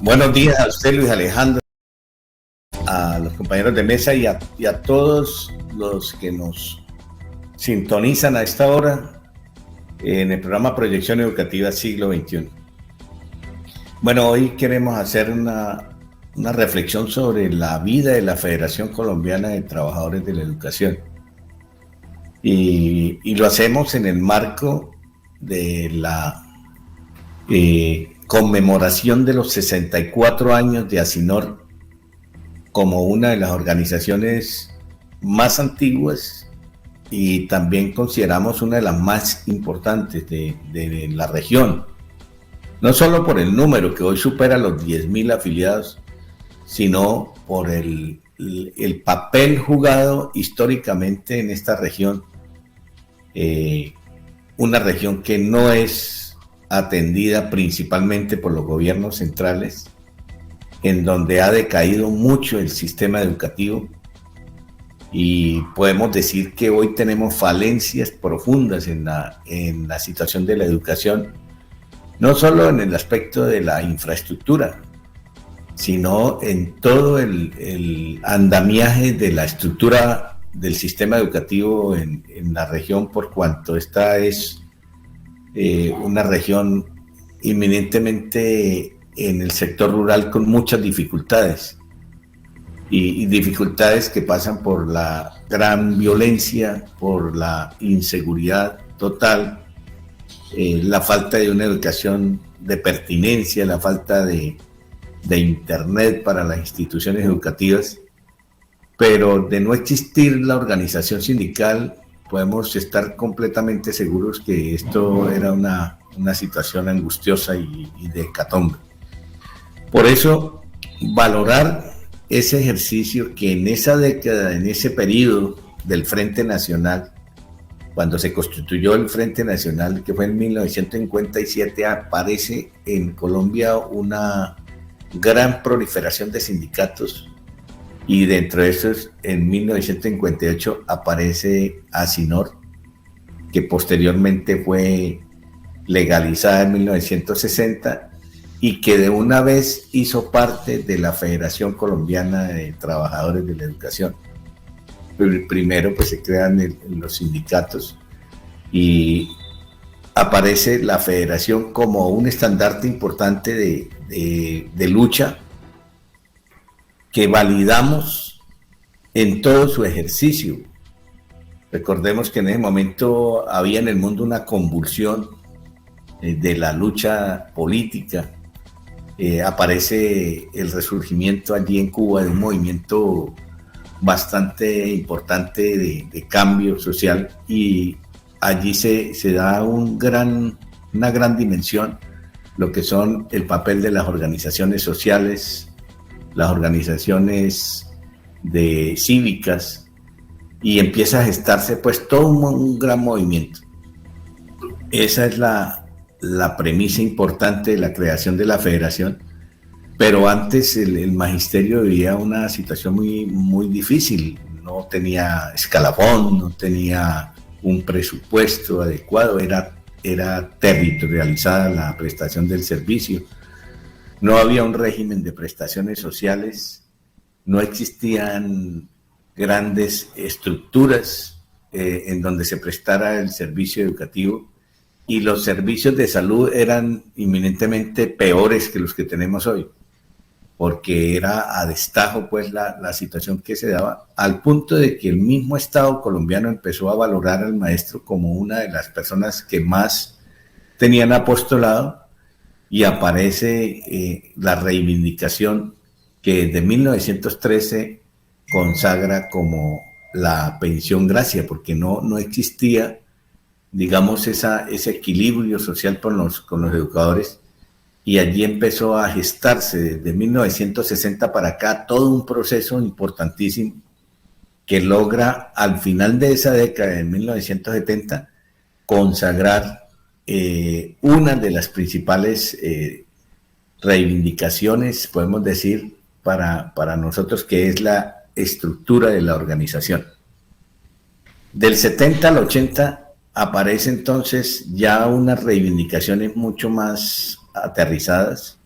Buenos días a usted, Luis Alejandro, a los compañeros de mesa y a todos los que nos sintonizan a esta hora en el programa Proyección Educativa Siglo XXI. Bueno, hoy queremos hacer una reflexión sobre la vida de la Federación Colombiana de Trabajadores de la Educación. Y lo hacemos en el marco de la conmemoración de los 64 años de ASINOR como una de las organizaciones más antiguas y también consideramos una de las más importantes de la región. No solo por el número, que hoy supera los 10.000 afiliados, sino por el papel jugado históricamente en esta región. Una región que no es atendida principalmente por los gobiernos centrales, en donde ha decaído mucho el sistema educativo y podemos decir que hoy tenemos falencias profundas en la situación de la educación, no solo en el aspecto de la infraestructura, sino en todo el andamiaje de la estructura del sistema educativo en la región, por cuanto esta es una región eminentemente en el sector rural con muchas dificultades y dificultades que pasan por la gran violencia, por la inseguridad total, la falta de una educación de pertinencia, la falta de internet para las instituciones educativas, pero de no existir la organización sindical podemos estar completamente seguros que esto era una situación angustiosa y de hecatombe. Por eso, valorar ese ejercicio que en esa década, en ese periodo del Frente Nacional, cuando se constituyó el Frente Nacional, que fue en 1957, aparece en Colombia una gran proliferación de sindicatos, y dentro de esos, en 1958 aparece ASINOR, que posteriormente fue legalizada en 1960 y que de una vez hizo parte de la Federación Colombiana de Trabajadores de la Educación. Primero pues se crean los sindicatos y aparece la federación como un estandarte importante de lucha que validamos en todo su ejercicio. Recordemos que en ese momento había en el mundo una convulsión de la lucha política. Aparece el resurgimiento allí en Cuba de un movimiento bastante importante de cambio social, y allí se da una gran dimensión lo que son el papel de las organizaciones sociales, las organizaciones cívicas, y empieza a gestarse pues todo un gran movimiento. Esa es la premisa importante de la creación de la federación, pero antes el magisterio vivía una situación muy, muy difícil, no tenía escalafón, no tenía un presupuesto adecuado, era territorializada la prestación del servicio. No había un régimen de prestaciones sociales, no existían grandes estructuras en donde se prestara el servicio educativo, y los servicios de salud eran inminentemente peores que los que tenemos hoy, porque era a destajo pues la situación que se daba, al punto de que el mismo Estado colombiano empezó a valorar al maestro como una de las personas que más tenían apostolado, y aparece la reivindicación que desde 1913 consagra como la pensión gracia, porque no existía, digamos, ese equilibrio social con los educadores, y allí empezó a gestarse desde 1960 para acá todo un proceso importantísimo que logra al final de esa década, en 1970, consagrar una de las principales reivindicaciones, podemos decir, para nosotros, que es la estructura de la organización. Del 70 al 80 aparece entonces ya unas reivindicaciones mucho más aterrizadas,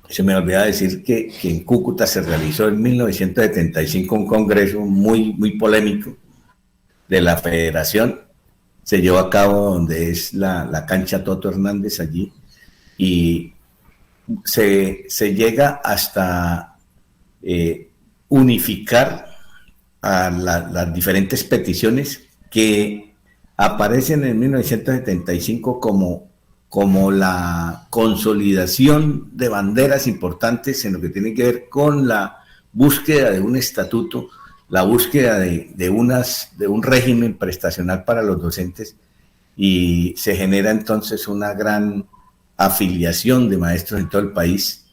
Se me olvidaba decir que en Cúcuta se realizó en 1975 un congreso muy polémico de la federación. Se llevó a cabo donde es la cancha Toto Hernández allí, y se llega hasta unificar a las diferentes peticiones que aparecen en 1975 como la consolidación de banderas importantes en lo que tiene que ver con la búsqueda de un estatuto, la búsqueda de un régimen prestacional para los docentes, y se genera entonces una gran afiliación de maestros en todo el país,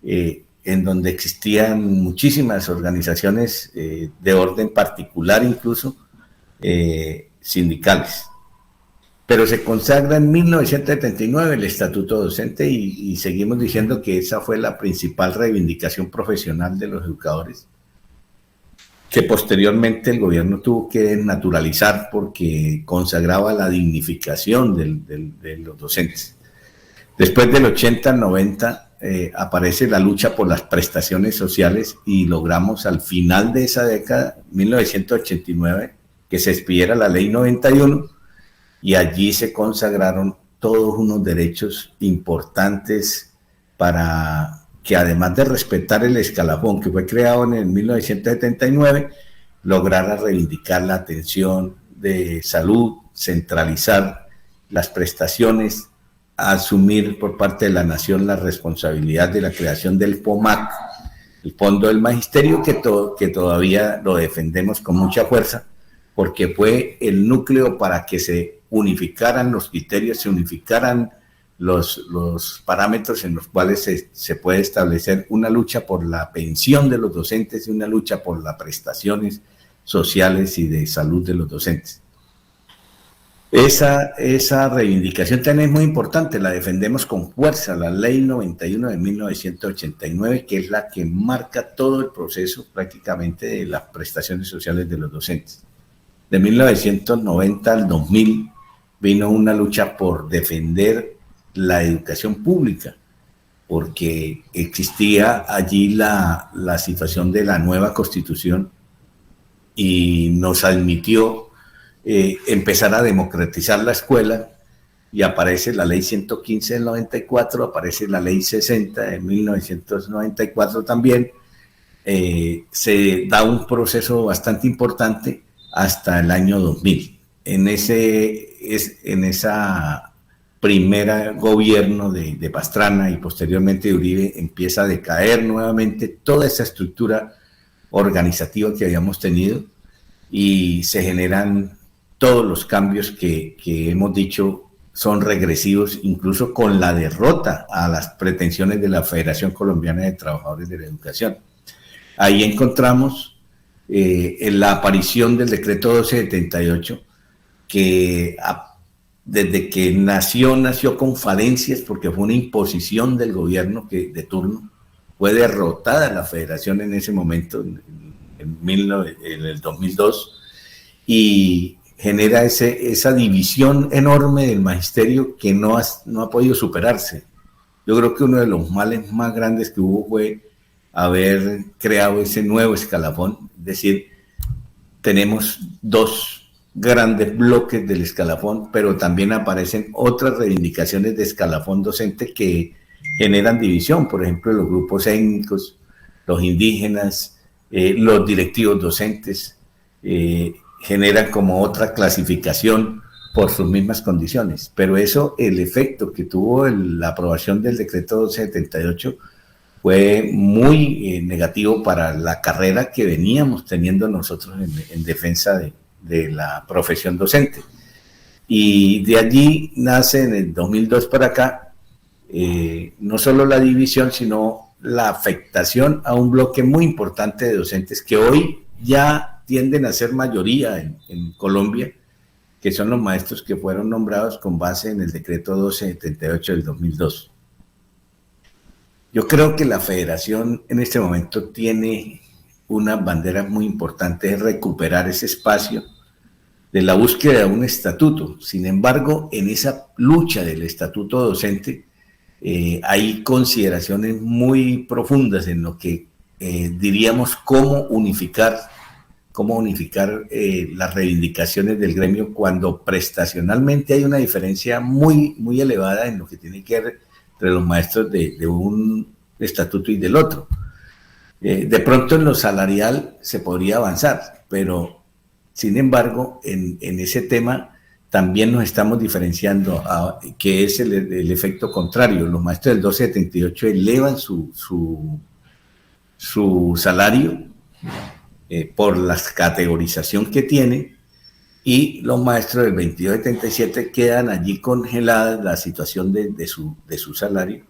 en donde existían muchísimas organizaciones de orden particular, incluso sindicales. Pero se consagra en 1979 el Estatuto Docente, y seguimos diciendo que esa fue la principal reivindicación profesional de los educadores, que posteriormente el gobierno tuvo que naturalizar porque consagraba la dignificación de los docentes. Después del 80 al 90 aparece la lucha por las prestaciones sociales, y logramos al final de esa década, 1989, que se expidiera la Ley 91, y allí se consagraron todos unos derechos importantes para que, además de respetar el escalafón que fue creado en el 1979, lograra reivindicar la atención de salud, centralizar las prestaciones, asumir por parte de la nación la responsabilidad de la creación del FOMAC, el Fondo del Magisterio, que todavía lo defendemos con mucha fuerza, porque fue el núcleo para que se unificaran los criterios, se unificaran los parámetros en los cuales se puede establecer una lucha por la pensión de los docentes y una lucha por las prestaciones sociales y de salud de los docentes. Esa reivindicación también es muy importante, la defendemos con fuerza, la Ley 91 de 1989, que es la que marca todo el proceso prácticamente de las prestaciones sociales de los docentes. De 1990 al 2000 vino una lucha por defender la educación pública, porque existía allí la situación de la nueva Constitución, y nos admitió empezar a democratizar la escuela, y aparece la Ley 115 del 94, aparece la Ley 60 de 1994 también. Se da un proceso bastante importante hasta el año 2000. En esa primera gobierno de Pastrana y posteriormente de Uribe empieza a decaer nuevamente toda esa estructura organizativa que habíamos tenido, y se generan todos los cambios que hemos dicho son regresivos, incluso con la derrota a las pretensiones de la Federación Colombiana de Trabajadores de la Educación. Ahí encontramos en la aparición del decreto 1278, que desde que nació con falencias, porque fue una imposición del gobierno de turno. Fue derrotada la federación en ese momento, en el 2002, y genera esa división enorme del magisterio que no ha podido superarse. Yo creo que uno de los males más grandes que hubo fue haber creado ese nuevo escalafón, es decir, tenemos dos grandes bloques del escalafón, pero también aparecen otras reivindicaciones de escalafón docente que generan división, por ejemplo, los grupos étnicos, los indígenas, los directivos docentes, generan como otra clasificación por sus mismas condiciones. Pero eso, el efecto que tuvo la aprobación del decreto 1278 fue muy negativo para la carrera que veníamos teniendo nosotros en defensa de la profesión docente. Y de allí nace en el 2002 para acá, no solo la división, sino la afectación a un bloque muy importante de docentes que hoy ya tienden a ser mayoría en Colombia, que son los maestros que fueron nombrados con base en el decreto 1278 del 2002. Yo creo que la federación en este momento tiene una bandera muy importante de recuperar ese espacio de la búsqueda de un estatuto. Sin embargo, en esa lucha del estatuto docente, hay consideraciones muy profundas en lo que diríamos cómo unificar las reivindicaciones del gremio cuando prestacionalmente hay una diferencia muy, muy elevada en lo que tiene que ver entre los maestros de un estatuto y del otro. De pronto en lo salarial se podría avanzar, pero sin embargo en ese tema también nos estamos diferenciando, que es el efecto contrario. Los maestros del 278 elevan su salario por la categorización que tiene, y los maestros del 2277 quedan allí congeladas la situación de su salario,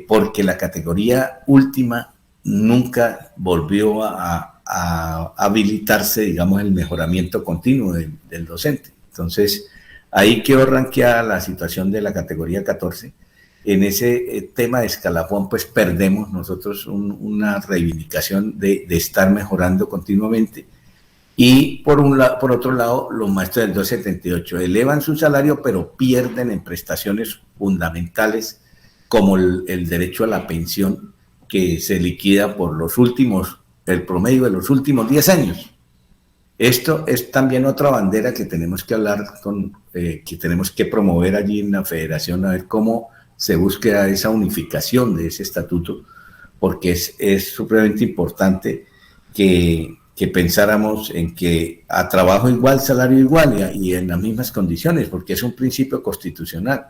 porque la categoría última nunca volvió a habilitarse, digamos, el mejoramiento continuo del docente. Entonces, ahí quedó ranqueada la situación de la categoría 14. En ese tema de escalafón, pues perdemos nosotros una reivindicación de estar mejorando continuamente. Y por otro lado, los maestros del 278 elevan su salario, pero pierden en prestaciones fundamentales como el derecho a la pensión, que se liquida por el promedio de los últimos 10 años. Esto es también otra bandera que tenemos que hablar que tenemos que promover allí en la federación, a ver cómo se busca esa unificación de ese estatuto, porque es supremamente importante que pensáramos en que a trabajo igual, salario igual y en las mismas condiciones, porque es un principio constitucional.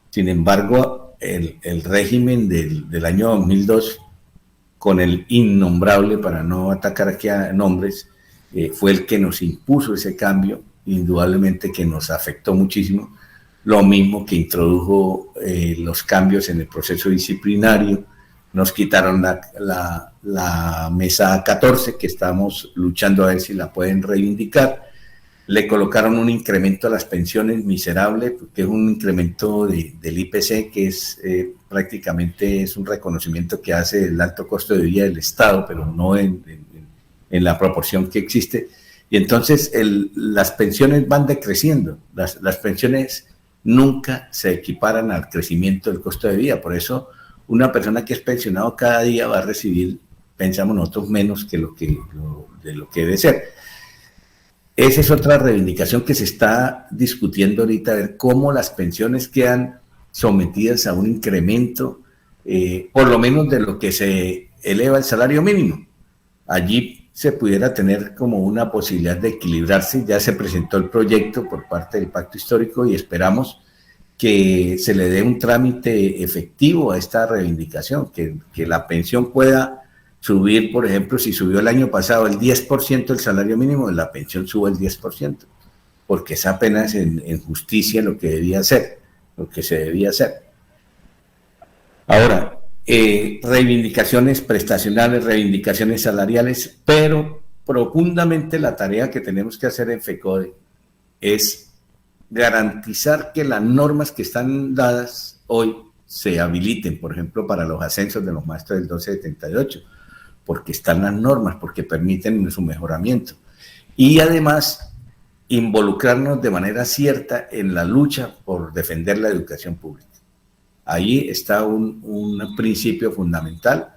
Sin embargo, el régimen del año 2002, con el innombrable, para no atacar aquí a nombres, fue el que nos impuso ese cambio, indudablemente que nos afectó muchísimo, lo mismo que introdujo los cambios en el proceso disciplinario. Nos quitaron la mesa 14, que estamos luchando a ver si la pueden reivindicar. Le colocaron un incremento a las pensiones miserable, que es un incremento del IPC, que es prácticamente es un reconocimiento que hace el alto costo de vida del Estado, pero no en la proporción que existe. Y entonces las pensiones van decreciendo. Las pensiones nunca se equiparan al crecimiento del costo de vida. Por eso una persona que es pensionado cada día va a recibir, pensamos nosotros, menos que de lo que debe ser. Esa es otra reivindicación que se está discutiendo ahorita, ver cómo las pensiones quedan sometidas a un incremento, por lo menos de lo que se eleva el salario mínimo. Allí se pudiera tener como una posibilidad de equilibrarse. Ya se presentó el proyecto por parte del Pacto Histórico y esperamos que se le dé un trámite efectivo a esta reivindicación, que la pensión pueda subir. Por ejemplo, si subió el año pasado el 10% del salario mínimo, la pensión sube el 10%, porque es apenas en justicia lo que se debía hacer. Ahora, reivindicaciones prestacionales, reivindicaciones salariales, pero profundamente la tarea que tenemos que hacer en FECODE es garantizar que las normas que están dadas hoy se habiliten, por ejemplo, para los ascensos de los maestros del 1278, porque están las normas, porque permiten su mejoramiento. Y además, involucrarnos de manera cierta en la lucha por defender la educación pública. Ahí está un principio fundamental,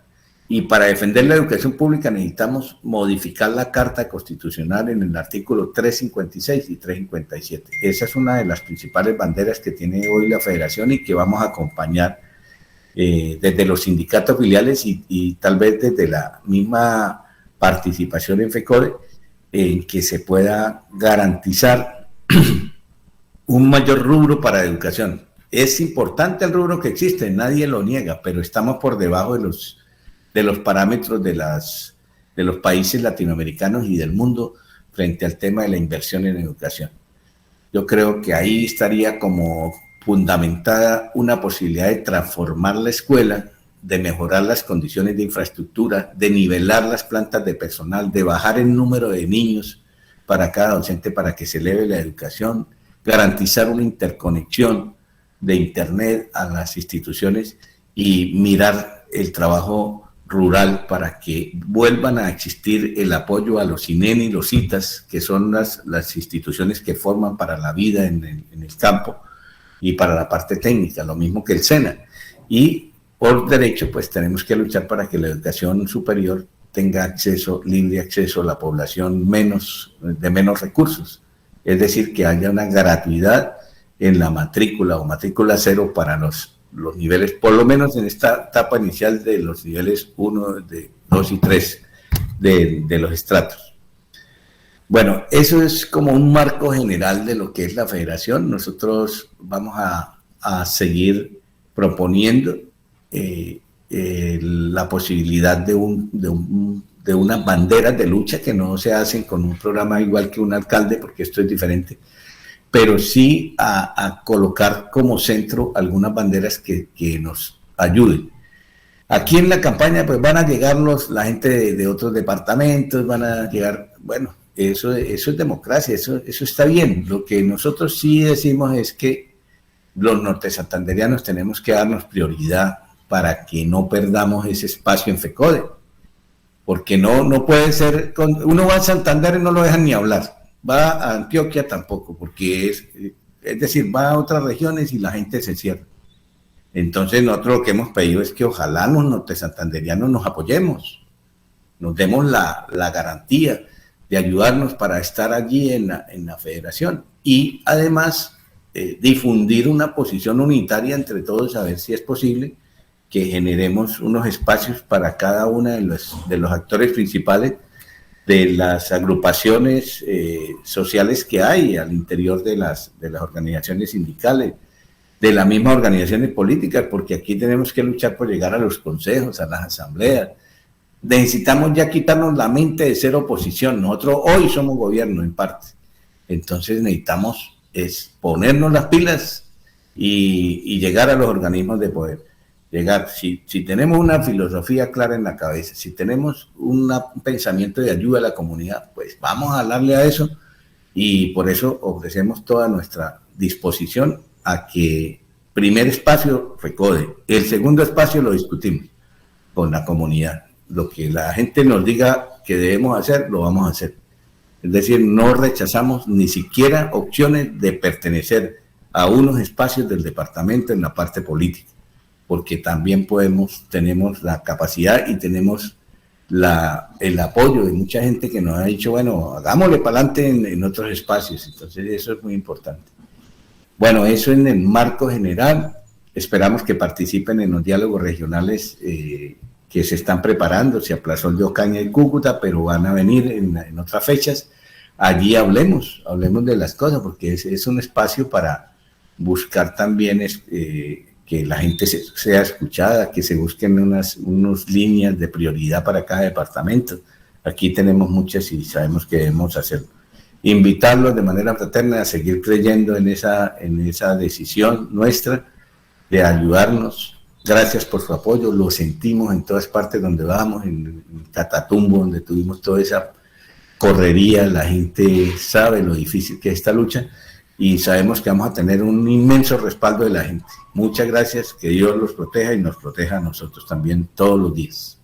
y para defender la educación pública necesitamos modificar la Carta Constitucional en el artículo 356 y 357. Esa es una de las principales banderas que tiene hoy la Federación y que vamos a acompañar desde los sindicatos filiales y tal vez desde la misma participación en FECODE, en que se pueda garantizar un mayor rubro para educación. Es importante el rubro que existe, nadie lo niega, pero estamos por debajo de los parámetros de los países latinoamericanos y del mundo frente al tema de la inversión en educación. Yo creo que ahí estaría como fundamentada una posibilidad de transformar la escuela, de mejorar las condiciones de infraestructura, de nivelar las plantas de personal, de bajar el número de niños para cada docente para que se eleve la educación, garantizar una interconexión de Internet a las instituciones y mirar el trabajo rural para que vuelvan a existir el apoyo a los INEN y los CITAS, que son las instituciones que forman para la vida en el campo y para la parte técnica, lo mismo que el SENA. y por derecho pues tenemos que luchar para que la educación superior tenga acceso, libre acceso a la población de menos recursos, es decir, que haya una gratuidad en la matrícula o matrícula cero para los niveles, por lo menos en esta etapa inicial de los niveles 1, 2 y 3 de los estratos. Bueno, eso es como un marco general de lo que es la federación. Nosotros vamos a seguir proponiendo la posibilidad de unas banderas de lucha que no se hacen con un programa igual que un alcalde, porque esto es diferente, pero sí a colocar como centro algunas banderas que nos ayuden. Aquí en la campaña pues van a llegar la gente de otros departamentos, van a llegar, bueno, eso es democracia, eso está bien. Lo que nosotros sí decimos es que los nortesantanderianos tenemos que darnos prioridad para que no perdamos ese espacio en FECODE, porque no puede ser, uno va a Santander y no lo dejan ni hablar, va a Antioquia tampoco, porque es decir, va a otras regiones y la gente se cierra. Entonces nosotros lo que hemos pedido es que ojalá los nortesantanderianos nos apoyemos, nos demos la garantía de ayudarnos para estar allí en la federación y además difundir una posición unitaria entre todos, a ver si es posible que generemos unos espacios para cada uno de los actores principales de las agrupaciones sociales que hay al interior de las organizaciones sindicales, de las mismas organizaciones políticas, porque aquí tenemos que luchar por llegar a los consejos, a las asambleas. Necesitamos ya quitarnos la mente de ser oposición. Nosotros hoy somos gobierno en parte. Entonces necesitamos ponernos las pilas y llegar a los organismos de poder. Si tenemos una filosofía clara en la cabeza, si tenemos un pensamiento de ayuda a la comunidad, pues vamos a darle a eso y por eso ofrecemos toda nuestra disposición a que primer espacio FECODE, el segundo espacio lo discutimos con la comunidad. Lo que la gente nos diga que debemos hacer, lo vamos a hacer. Es decir, no rechazamos ni siquiera opciones de pertenecer a unos espacios del departamento en la parte política, porque también tenemos la capacidad y tenemos el apoyo de mucha gente que nos ha dicho, bueno, hagámosle para adelante en otros espacios. Entonces eso es muy importante. Bueno, eso en el marco general. Esperamos que participen en los diálogos regionales que se están preparando. Se aplazó el de Ocaña y Cúcuta, pero van a venir en otras fechas. Allí hablemos de las cosas, porque es un espacio para buscar también que la gente sea escuchada, que se busquen unas líneas de prioridad para cada departamento. Aquí tenemos muchas y sabemos que debemos hacerlo. Invitarlos de manera fraterna a seguir creyendo en esa decisión nuestra de ayudarnos. Gracias por su apoyo, lo sentimos en todas partes donde vamos, en Catatumbo, donde tuvimos toda esa correría, la gente sabe lo difícil que es esta lucha y sabemos que vamos a tener un inmenso respaldo de la gente. Muchas gracias, que Dios los proteja y nos proteja a nosotros también todos los días.